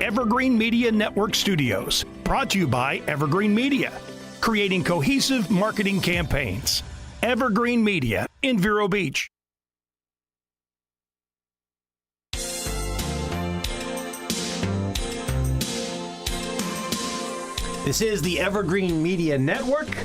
Evergreen Media Network Studios, brought to you by Evergreen Media, creating cohesive marketing campaigns. Evergreen Media in Vero Beach. This is the Evergreen Media Network.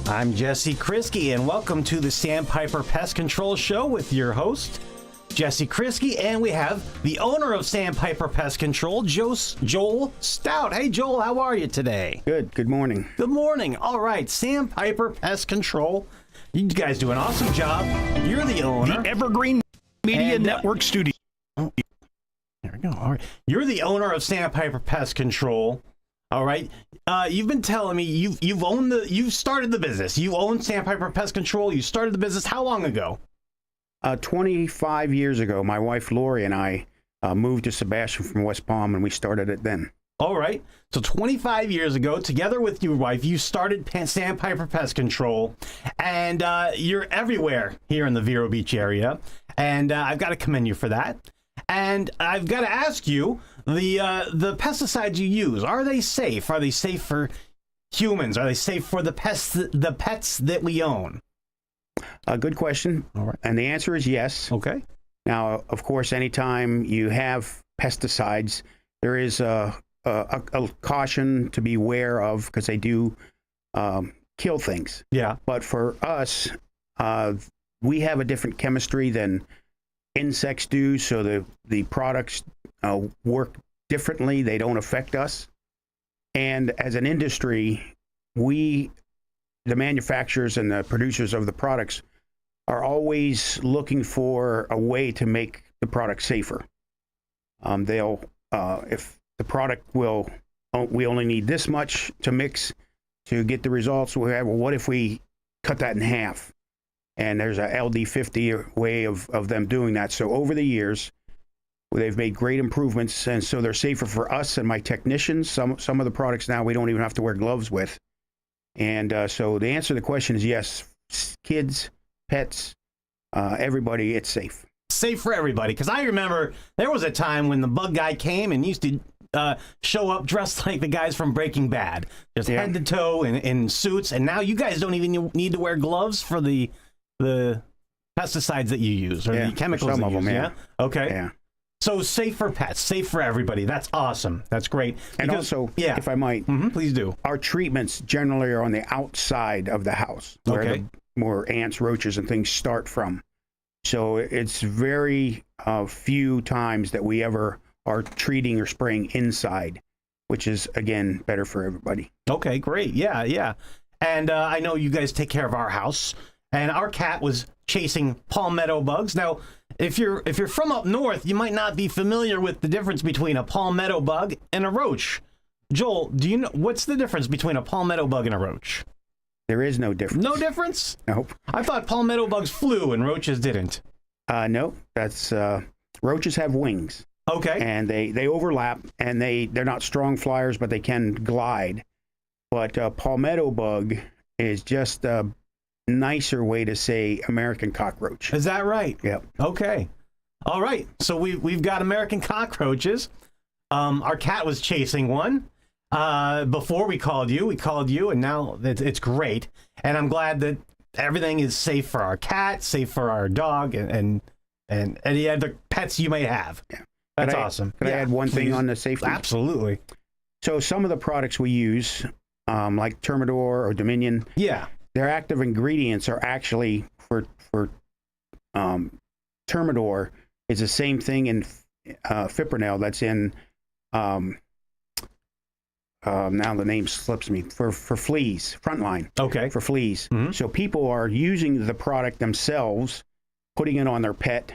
I'm Jesse Kriske, and welcome to the Sandpiper Pest Control Show with your host, Jesse Kriske, and we have the owner of Sandpiper Pest Control, Joel Stout. Hey, Joel, how are you today? Good morning. Good morning. All right, Sandpiper Pest Control. You guys do an awesome job. You're the owner. The Evergreen Media Network Studio. Oh, there we go. All right. You're the owner of Sandpiper Pest Control. All right. You've been telling me you've started the business. You own Sandpiper Pest Control. You started the business how long ago? 25 years ago, my wife Lori and I moved to Sebastian from West Palm, and we started it then. All right. So 25 years ago, together with your wife, you started Sandpiper Pest Control, and you're everywhere here in the Vero Beach area. And I've got to commend you for that. And I've got to ask you, the pesticides you use, are they safe? Are they safe for humans? Are they safe for the pets that we own? Good question. All right. And the answer is yes. Okay. Now, of course, anytime you have pesticides, there is a caution to be aware of because they do kill things. Yeah. But for us, we have a different chemistry than insects do, so the products work differently. They don't affect us. And as an industry, the manufacturers and the producers of the products are always looking for a way to make the product safer. They'll, if the product we only need this much to mix to get the results we have, well, what if we cut that in half? And there's a LD50 way of them doing that. So over the years, they've made great improvements, and so they're safer for us and my technicians. Some of the products now we don't even have to wear gloves with. And so the answer to the question is yes. Kids, pets, everybody, it's safe. Safe for everybody. Because I remember there was a time when the bug guy came and used to show up dressed like the guys from Breaking Bad, just head to toe in suits. And now you guys don't even need to wear gloves for the pesticides that you use or the chemicals some that of you them, use. yeah. Okay. Yeah. So safe for pets, safe for everybody. That's awesome. That's great. And also, if I might, please do. Our treatments generally are on the outside of the house, where the more ants, roaches, and things start from. So it's very few times that we ever are treating or spraying inside, which is, again, better for everybody. Okay, great. Yeah. And I know you guys take care of our house, and our cat was chasing palmetto bugs. Now, if you're from up north, you might not be familiar with the difference between a palmetto bug and a roach. Joel, do you know what's the difference between a palmetto bug and a roach? There is no difference. No difference? Nope. I thought palmetto bugs flew and roaches didn't. No, that's roaches have wings. Okay. And they overlap, and they're not strong flyers, but they can glide. But palmetto bug is just a nicer way to say American cockroach. Is that right? Yep. Okay. All right. So we've got American cockroaches. Our cat was chasing one before we called you. We called you, and now it's great. And I'm glad that everything is safe for our cat, safe for our dog, and any other pets you may have. Yeah. That's awesome. Could I add one thing on the safety? Absolutely. So some of the products we use, like Termidor or Dominion, their active ingredients are actually for Termidor is the same thing in fipronil that's in now the name slips me for fleas, Frontline. Okay. For fleas. So people are using the product themselves, putting it on their pet,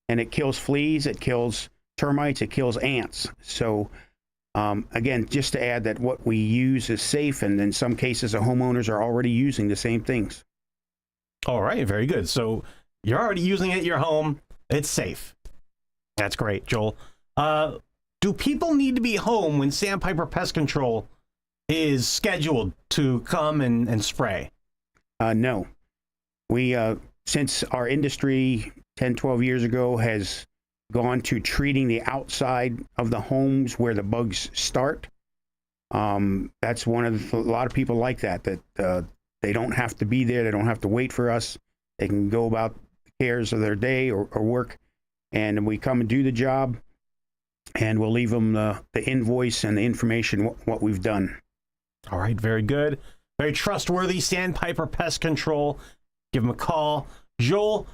and it kills fleas, it kills termites, it kills ants. So again, just to add that what we use is safe, and in some cases, the homeowners are already using the same things. All right, very good. So you're already using it at your home. It's safe. That's great, Joel. Do people need to be home when Sandpiper Pest Control is scheduled to come and spray? No. We, since our industry 10, 12 years ago has gone to treating the outside of the homes where the bugs start. That's one of a lot of people like that they don't have to be there. They don't have to wait for us. They can go about the cares of their day or work, and we come and do the job, and we'll leave them the invoice and the information, what we've done. All right, very good. Very trustworthy. Sandpiper Pest Control. Give them a call. Joel,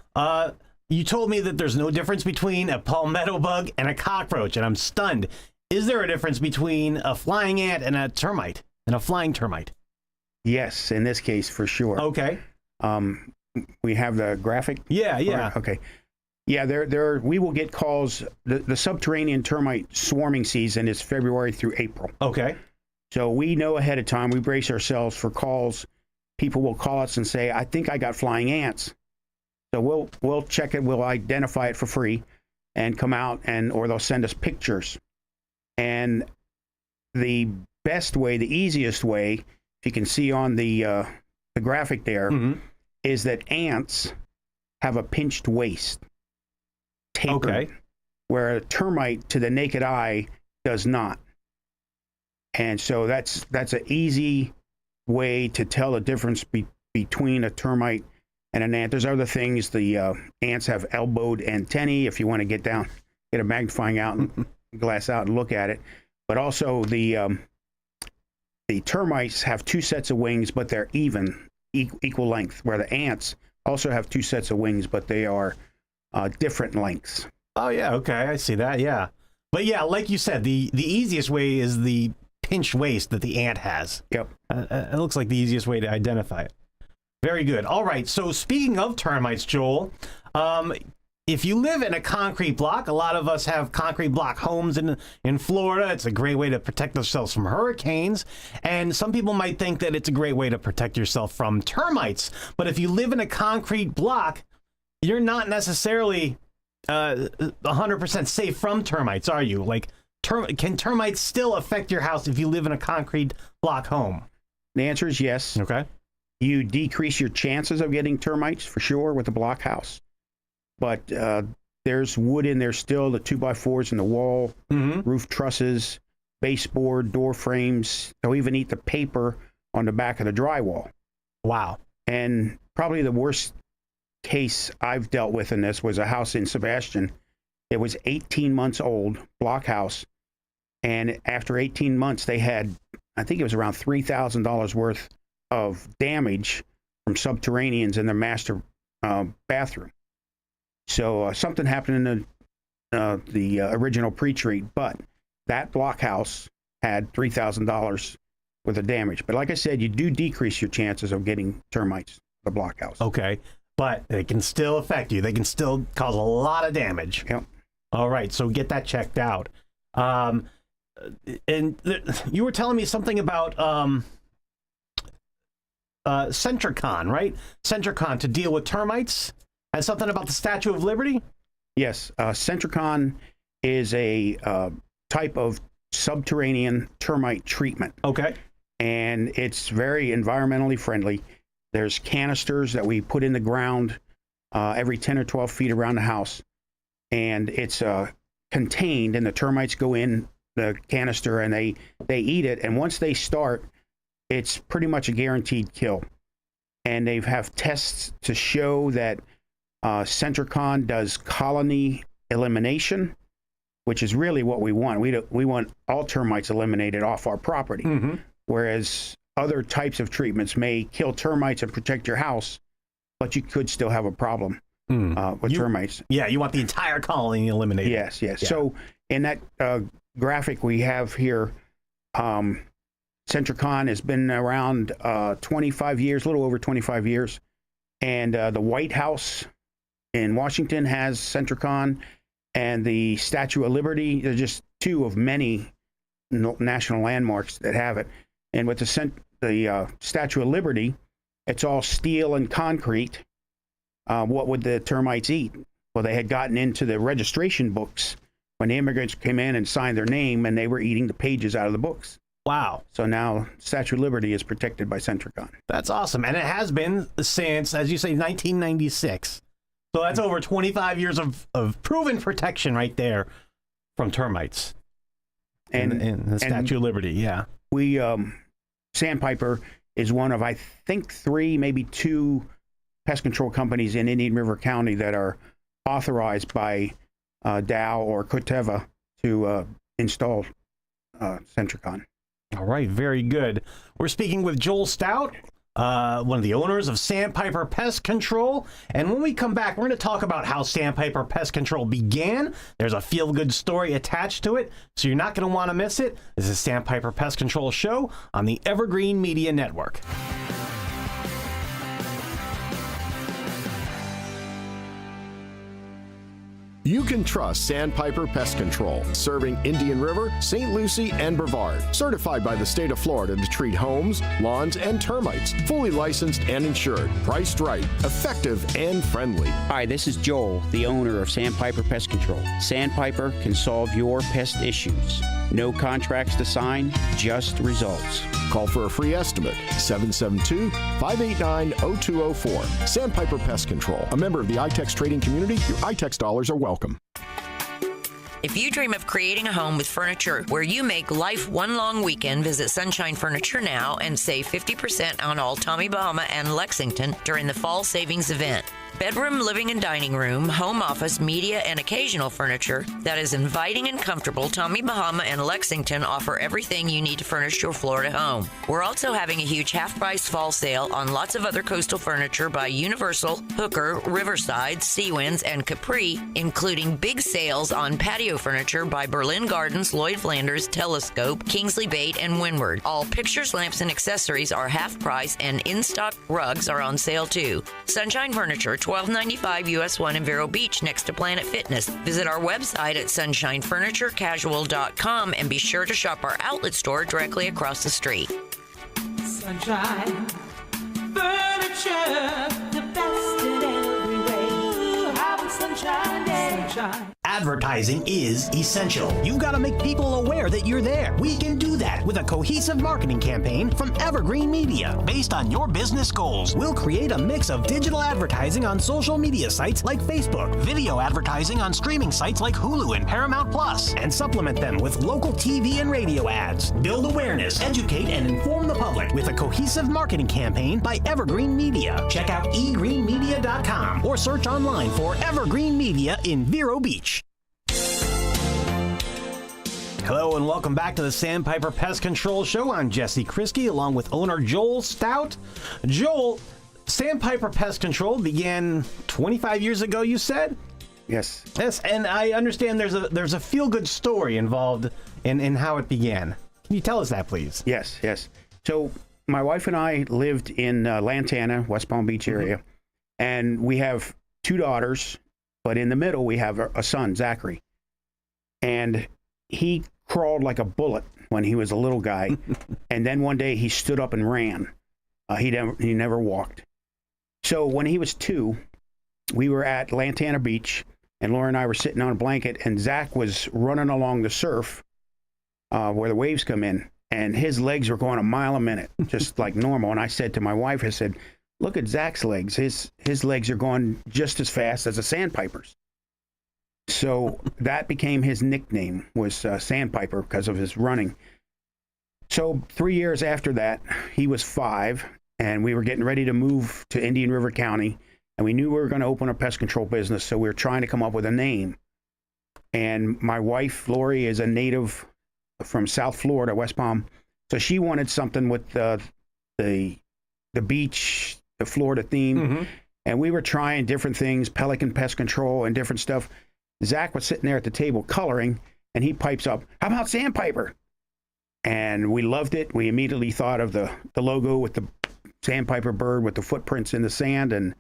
you told me that there's no difference between a palmetto bug and a cockroach, and I'm stunned. Is there a difference between a flying ant and a termite, and a flying termite? Yes, in this case, for sure. Okay. We have the graphic? Yeah. Okay. Yeah, we will get calls. The subterranean termite swarming season is February through April. Okay. So we know ahead of time. We brace ourselves for calls. People will call us and say, I think I got flying ants. So we'll check it. We'll identify it for free and come out, or they'll send us pictures. And the best way, the easiest way, if you can see on the graphic there, is that ants have a pinched waist, tapered, okay, where a termite to the naked eye does not. And so that's an easy way to tell the difference between a termite and an ant. There's other things. The ants have elbowed antennae. If you want to get a magnifying out and glass out and look at it. But also the termites have two sets of wings, but they're equal length, where the ants also have two sets of wings, but they are different lengths. Oh, yeah. Okay. I see that. Yeah. But yeah, like you said, the easiest way is the pinched waist that the ant has. Yep. It looks like the easiest way to identify it. Very good. All right. So speaking of termites, Joel, if you live in a concrete block, a lot of us have concrete block homes in Florida. It's a great way to protect ourselves from hurricanes. And some people might think that it's a great way to protect yourself from termites. But if you live in a concrete block, you're not necessarily 100% safe from termites, are you? Like, can termites still affect your house if you live in a concrete block home? The answer is yes. Okay. You decrease your chances of getting termites for sure with a block house. But there's wood in there still, the 2x4s in the wall, roof trusses, baseboard, door frames. They'll even eat the paper on the back of the drywall. Wow. And probably the worst case I've dealt with in this was a house in Sebastian. It was 18 months old, block house. And after 18 months, they had, I think it was around $3,000 worth of damage from subterraneans in their master bathroom. So something happened in the original pre-treat, but that block house had $3,000 worth of damage. But like I said, you do decrease your chances of getting termites, the block house. Okay, but they can still affect you. They can still cause a lot of damage. Yep. All right, so get that checked out. You were telling me something about Centricon, right? Centricon to deal with termites. And something about the Statue of Liberty? Yes. Centricon is a type of subterranean termite treatment. Okay. And it's very environmentally friendly. There's canisters that we put in the ground every 10 or 12 feet around the house. And it's contained, and the termites go in the canister and they eat it. And once they start, it's pretty much a guaranteed kill. And they have tests to show that Centricon does colony elimination, which is really what we want. We want all termites eliminated off our property, whereas other types of treatments may kill termites and protect your house, but you could still have a problem with termites. Yeah, you want the entire colony eliminated. Yes. Yeah. So in that graphic we have here, Centricon has been around 25 years, a little over 25 years, and the White House in Washington has Centricon, and the Statue of Liberty. They're just two of many national landmarks that have it. And with the Statue of Liberty, it's all steel and concrete. What would the termites eat? Well, they had gotten into the registration books when the immigrants came in and signed their name, and they were eating the pages out of the books. Wow. So now Statue of Liberty is protected by Centricon. That's awesome. And it has been since, as you say, 1996. So that's over 25 years of proven protection right there from termites. And the Statue of Liberty, yeah. We, Sandpiper is one of, I think, 3, maybe 2 pest control companies in Indian River County that are authorized by Dow or Corteva to install Centricon. All right, very good. We're speaking with Joel Stout, one of the owners of Sandpiper Pest Control. And when we come back, we're going to talk about how Sandpiper Pest Control began. There's a feel-good story attached to it, so you're not going to want to miss it. This is Sandpiper Pest Control Show on the Evergreen Media Network. You can trust Sandpiper Pest Control, serving Indian River, St. Lucie, and Brevard. Certified by the state of Florida to treat homes, lawns, and termites. Fully licensed and insured. Priced right, effective, and friendly. Hi, this is Joel, the owner of Sandpiper Pest Control. Sandpiper can solve your pest issues. No contracts to sign, just results. Call for a free estimate, 772-589-0204. Sandpiper Pest Control, a member of the iTex trading community. Your iTex dollars are welcome. If you dream of creating a home with furniture where you make life one long weekend, visit Sunshine Furniture now and save 50% on all Tommy Bahama and Lexington during the fall savings event. Bedroom, living, and dining room, home office, media, and occasional furniture that is inviting and comfortable, Tommy Bahama and Lexington offer everything you need to furnish your Florida home. We're also having a huge half-price fall sale on lots of other coastal furniture by Universal, Hooker, Riverside, Seawinds, and Capri, including big sales on patio furniture by Berlin Gardens, Lloyd Flanders, Telescope, Kingsley Bait, and Windward. All pictures, lamps, and accessories are half price, and in-stock rugs are on sale too. Sunshine Furniture, 1295 US 1 in Vero Beach, next to Planet Fitness. Visit our website at sunshinefurniturecasual.com and be sure to shop our outlet store directly across the street. Sunshine Furniture, the best in every way. Having sunshine day. Sunshine. Advertising is essential. You've got to make people aware that you're there. We can do that with a cohesive marketing campaign from Evergreen Media. Based on your business goals, we'll create a mix of digital advertising on social media sites like Facebook, video advertising on streaming sites like Hulu and Paramount Plus, and supplement them with local TV and radio ads. Build awareness, educate, and inform the public with a cohesive marketing campaign by Evergreen Media. Check out egreenmedia.com or search online for Evergreen Media in Vero Beach. Hello and welcome back to the Sandpiper Pest Control Show. I'm Jesse Kriske along with owner Joel Stout. Joel, Sandpiper Pest Control began 25 years ago, you said? Yes. Yes, and I understand there's a feel-good story involved in how it began. Can you tell us that, please? Yes. So my wife and I lived in Lantana, West Palm Beach area, and we have 2 daughters, but in the middle we have a son, Zachary. And he crawled like a bullet when he was a little guy, and then one day he stood up and ran. He never walked. So when he was 2, we were at Lantana Beach, and Laura and I were sitting on a blanket, and Zach was running along the surf where the waves come in, and his legs were going a mile a minute, just like normal. And I said to my wife, I said, "Look at Zach's legs. His legs are going just as fast as a sandpiper's." So that became his nickname, was Sandpiper, because of his running. So 3 years after that, he was 5, and we were getting ready to move to Indian River County, and we knew we were going to open a pest control business, so we were trying to come up with a name. And my wife, Lori, is a native from South Florida, West Palm, so she wanted something with the beach, the Florida theme, and we were trying different things, Pelican Pest Control and different stuff. Zach was sitting there at the table coloring, and he pipes up, "How about Sandpiper?" And we loved it. We immediately thought of the logo with the Sandpiper bird with the footprints in the sand, and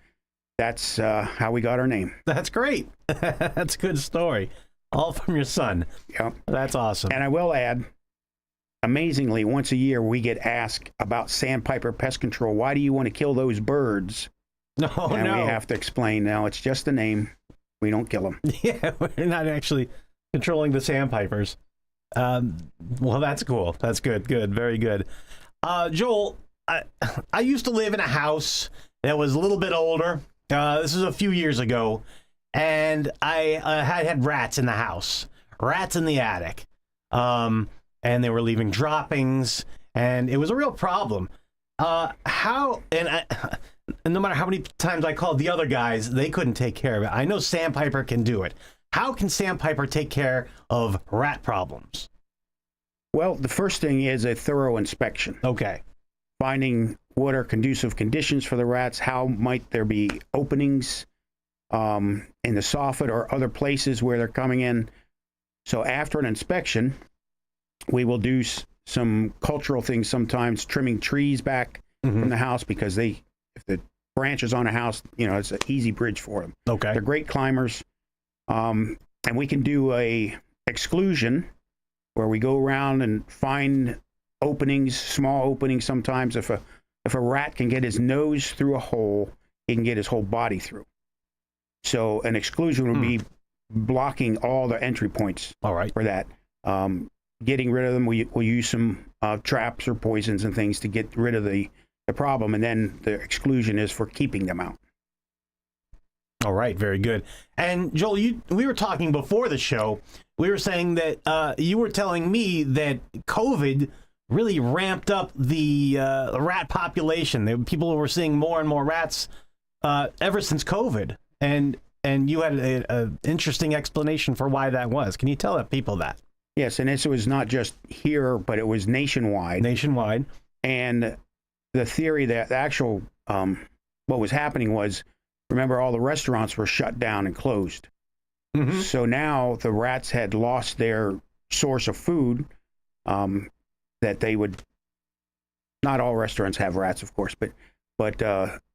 that's how we got our name. That's great. That's a good story. All from your son. Yeah. That's awesome. And I will add, amazingly, once a year we get asked about Sandpiper Pest Control. Why do you want to kill those birds? No. We have to explain, no, it's just a name. We don't kill them. Yeah, we're not actually controlling the sandpipers. Well, that's cool. That's good. Good. Very good. Joel, I used to live in a house that was a little bit older, This was a few years ago, and I had rats in the house, rats in the attic, and they were leaving droppings, and it was a real problem. No matter how many times I called the other guys, they couldn't take care of it. I know Sandpiper can do it. How can Sandpiper take care of rat problems? Well, the first thing is a thorough inspection. Okay. Finding what are conducive conditions for the rats, how might there be openings in the soffit or other places where they're coming in. So after an inspection, we will do some cultural things, sometimes trimming trees back from the house, because if the branches on a house, it's an easy bridge for them. Okay. They're great climbers. And we can do a exclusion where we go around and find openings, small openings. Sometimes if a rat can get his nose through a hole, he can get his whole body through. So an exclusion would be blocking all the entry points for that. Getting rid of them, we'll use some traps or poisons and things to get rid of the problem, and then the exclusion is for keeping them out. All right, very good. And Joel, we were talking before the show. We were saying that you were telling me that COVID really ramped up the rat population. People were seeing more and more rats ever since COVID, and you had an interesting explanation for why that was. Can you tell people that? Yes, and this was not just here, but it was nationwide. Nationwide. And the theory that the actual what was happening was, remember, all the restaurants were shut down and closed. So now the rats had lost their source of food that they would. Not all restaurants have rats, of course, but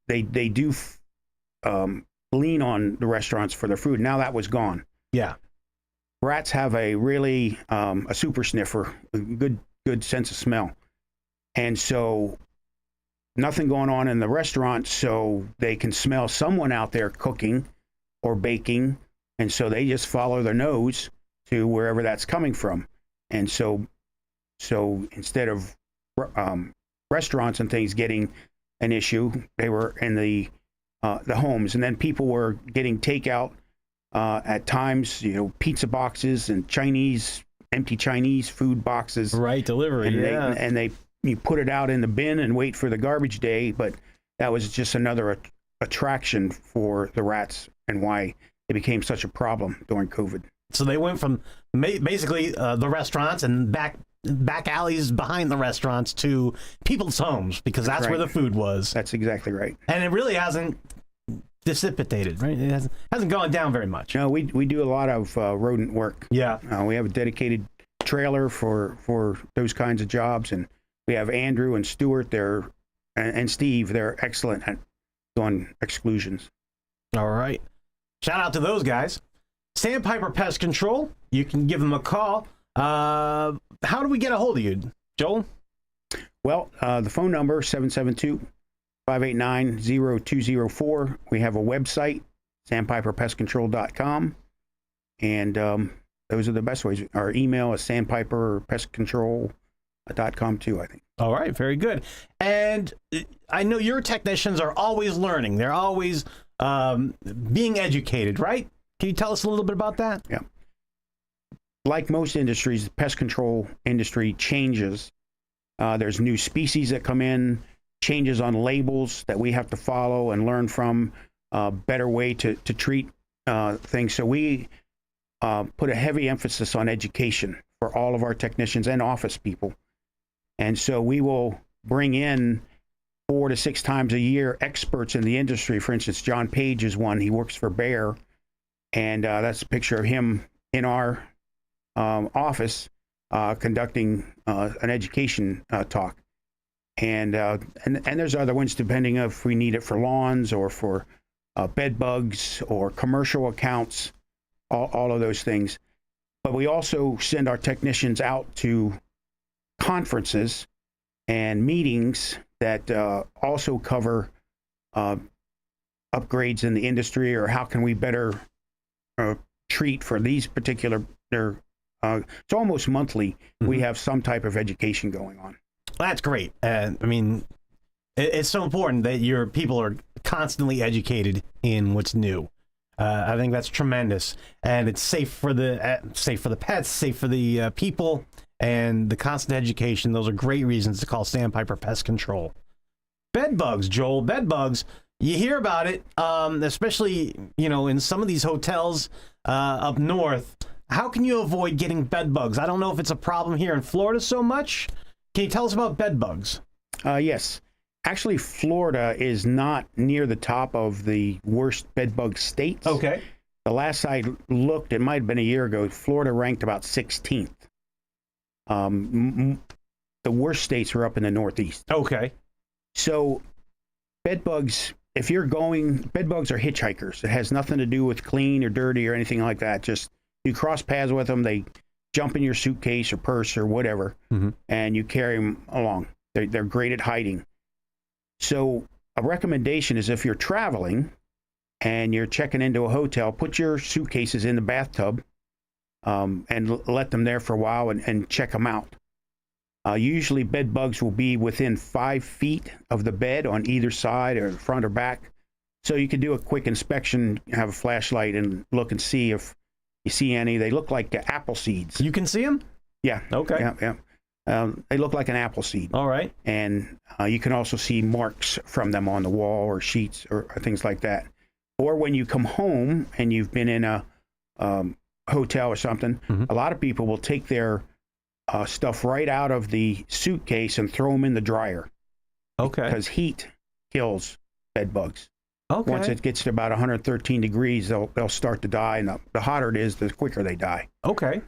they do lean on the restaurants for their food. Now that was gone. Yeah. Rats have a really a super sniffer, a good sense of smell, and so nothing going on in the restaurant, so they can smell someone out there cooking or baking, and so they just follow their nose to wherever that's coming from. And so instead of restaurants and things getting an issue, they were in the homes, and then people were getting takeout at times, pizza boxes and empty Chinese food boxes. Right, delivery. And you put it out in the bin and wait for the garbage day, but that was just another attraction for the rats and why it became such a problem during COVID. So they went from basically the restaurants and back alleys behind the restaurants to people's homes, because that's where the food was. That's exactly right. And it really hasn't dissipated, right? It hasn't gone down very much. No, we do a lot of rodent work. Yeah. We have a dedicated trailer for those kinds of jobs, and we have Andrew and Stuart there, and Steve. They're excellent at doing exclusions. All right. Shout out to those guys. Sandpiper Pest Control. You can give them a call. How do we get a hold of you, Joel? Well, the phone number, 772-589-0204. We have a website, sandpiperpestcontrol.com. And those are the best ways. Our email is sandpiperpestcontrol.com too, I think. All right, very good. And I know your technicians are always learning. They're always being educated, right? Can you tell us a little bit about that? Yeah. Like most industries, the pest control industry changes. There's new species that come in, changes on labels that we have to follow and learn from, a better way to treat things. So we put a heavy emphasis on education for all of our technicians and office people. And so we will bring in 4 to 6 times a year experts in the industry. For instance, John Page is one. He works for Bayer. And that's a picture of him in our office conducting an education talk. And there's other ones depending if we need it for lawns or for bed bugs or commercial accounts, all of those things. But we also send our technicians out to conferences and meetings that also cover upgrades in the industry, or how can we better treat for these particular. It's almost monthly. We have some type of education going on. That's great. I mean, it's so important that your people are constantly educated in what's new. I think that's tremendous, and it's safe for the pets, safe for the people, and the constant education. Those are great reasons to call Sandpiper Pest Control. Bed bugs, Joel, bed bugs. You hear about it, especially, in some of these hotels up north. How can you avoid getting bed bugs? I don't know if it's a problem here in Florida so much. Can you tell us about bed bugs? Yes. Actually, Florida is not near the top of the worst bed bug states. Okay. The last I looked, it might have been a year ago, Florida ranked about 16th. The worst states are up in the Northeast. Okay. So bed bugs, bed bugs are hitchhikers. It has nothing to do with clean or dirty or anything like that. Just you cross paths with them, they jump in your suitcase or purse or whatever, and you carry them along. They're great at hiding. So a recommendation is if you're traveling and you're checking into a hotel, put your suitcases in the bathtub and let them there for a while and check them out. Usually bed bugs will be within 5 feet of the bed on either side or front or back. So you can do a quick inspection, have a flashlight and look and see if you see any. They look like apple seeds. You can see them? Yeah. Okay. Yeah. They look like an apple seed. All right. And you can also see marks from them on the wall or sheets or things like that. Or when you come home and you've been in a hotel or something, a lot of people will take their stuff right out of the suitcase and throw them in the dryer. Okay. Because heat kills bed bugs. Okay. Once it gets to about 113 degrees, they'll start to die, and the hotter it is, the quicker they die. Okay.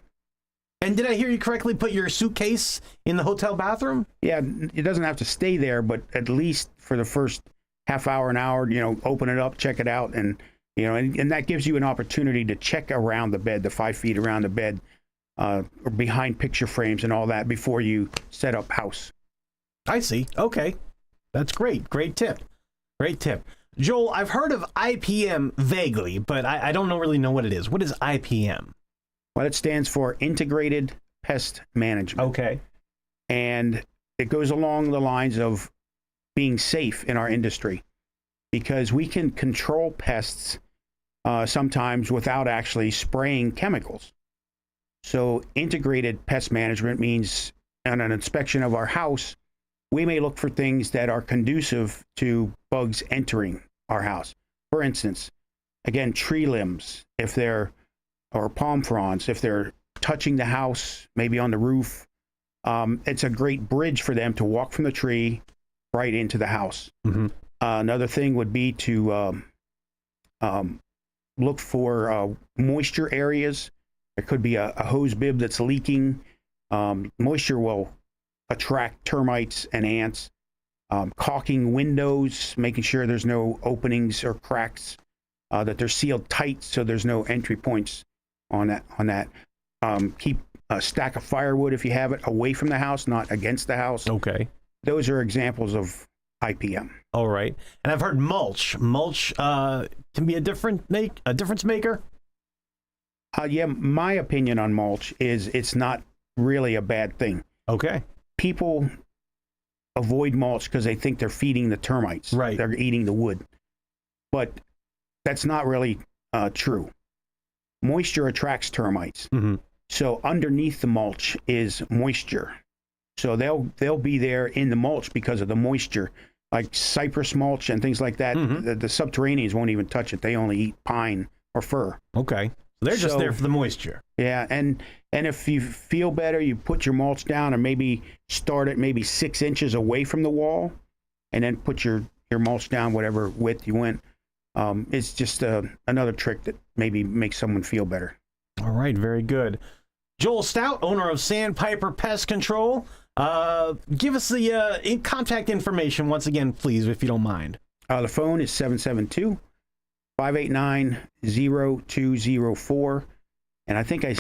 And did I hear you correctly? Put your suitcase in the hotel bathroom? Yeah, it doesn't have to stay there, but at least for the first half hour, an hour, open it up, check it out, and and that gives you an opportunity to check around the bed, the 5 feet around the bed, or behind picture frames and all that before you set up house. I see. Okay. That's great. Great tip. Great tip. Joel, I've heard of IPM vaguely, but I don't really know what it is. What is IPM? Well, it stands for Integrated Pest Management. Okay. And it goes along the lines of being safe in our industry because we can control pests sometimes without actually spraying chemicals. So integrated pest management means on an inspection of our house, we may look for things that are conducive to bugs entering our house. For instance, again, tree limbs, or palm fronds, if they're touching the house, maybe on the roof, it's a great bridge for them to walk from the tree right into the house. Another thing would be to look for moisture areas. There could be a hose bib that's leaking. Moisture will attract termites and ants. Caulking windows, making sure there's no openings or cracks, that they're sealed tight so there's no entry points on that. Keep a stack of firewood if you have it away from the house, not against the house. Okay. Those are examples of IPM. All right. And I've heard mulch. Mulch can be a difference maker. Yeah, my opinion on mulch is it's not really a bad thing. Okay. People avoid mulch because they think they're feeding the termites. Right. They're eating the wood. But that's not really true. Moisture attracts termites. So underneath the mulch is moisture. So they'll be there in the mulch because of the moisture, like cypress mulch and things like that. The subterraneans won't even touch it. They only eat pine or fir. Okay. They're just there for the moisture. Yeah, and if you feel better, you put your mulch down and maybe start it maybe 6 inches away from the wall, and then put your mulch down whatever width you went. It's just another trick that maybe makes someone feel better. All right, very good. Joel Stout, owner of Sandpiper Pest Control. Give us the contact information once again, please, if you don't mind. The phone is 772-589-0204. And I think I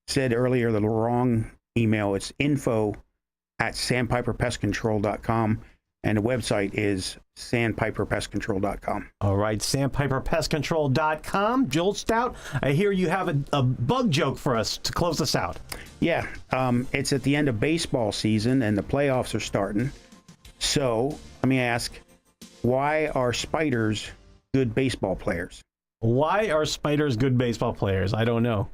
said earlier the wrong email. It's info@sandpiperpestcontrol.com. And the website is sandpiperpestcontrol.com. All right, sandpiperpestcontrol.com. Joel Stout, I hear you have a bug joke for us to close us out. Yeah, it's at the end of baseball season and the playoffs are starting. So let me ask, Why are spiders good baseball players? Why are spiders good baseball players? I don't know.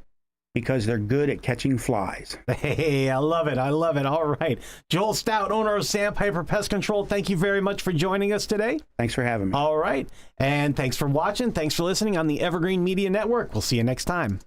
Because they're good at catching flies. Hey, I love it. I love it. All right. Joel Stout, owner of Sandpiper Pest Control, thank you very much for joining us today. Thanks for having me. All right. And thanks for watching. Thanks for listening on the Evergreen Media Network. We'll see you next time.